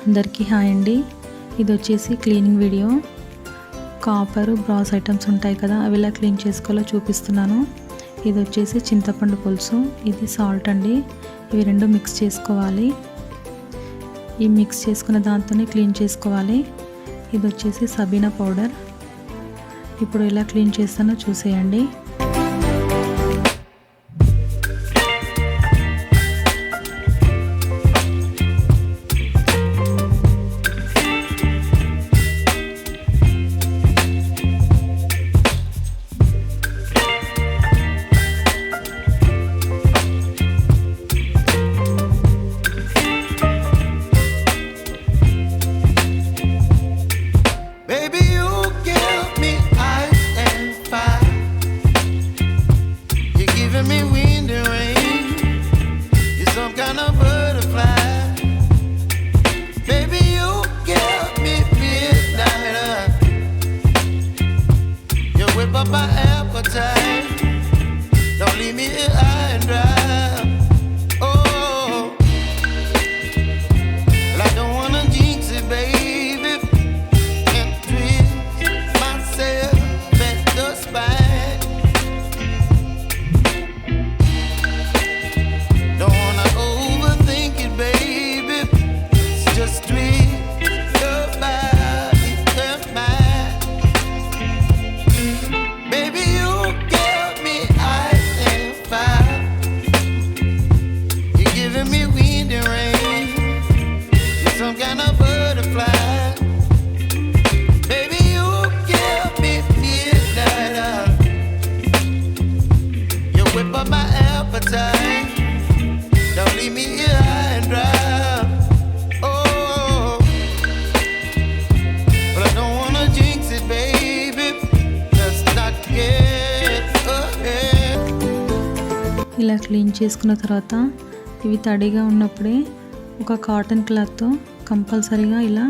అందరికీ హాయ్ అండి. ఇది వచ్చేసి cleaning video. Copper brass items ఉంటాయి కదా, అవి ఎలా క్లీన్ చేసుకోవాలో చూపిస్తున్నాను. ఇది వచ్చేసి చింతపండు పులుసు, ఇది సాల్ట్ అండి. ఇవి రెండు మిక్స్ చేసుకోవాలి. ఈ మిక్స్ చేసుకున్న దాంతోనే క్లీన్ చేసుకోవాలి. ఇది వచ్చేసి సబీనా పౌడర్. ఇప్పుడు ఎలా క్లీన్ చేస్తానో చూసేయండి. Up my appetite, don't leave me here high and dry. Oh, well, I don't wanna jinx it, baby, and twist myself at the spine. Don't wanna overthink it, baby, it's just twist your body and mine. Up my appetite, don't leave me here high and dry. Oh, but I don't wanna jinx it, baby. Let's not get ahead. ఇలా clean చేసుకున్న తర్వాత ఇవి తడిగా ఉన్నప్పుడే ఒక cotton క్లాత్తో కంపల్సరీగా ఇలా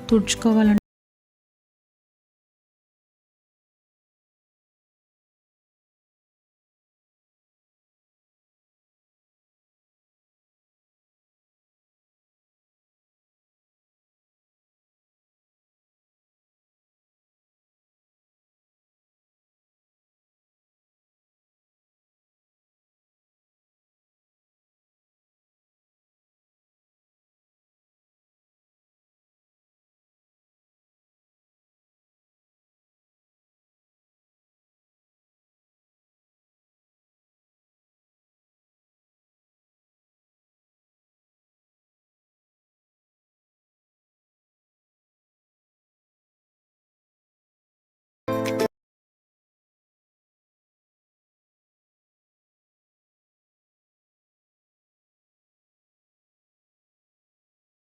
తుడుచుకోవాలండి.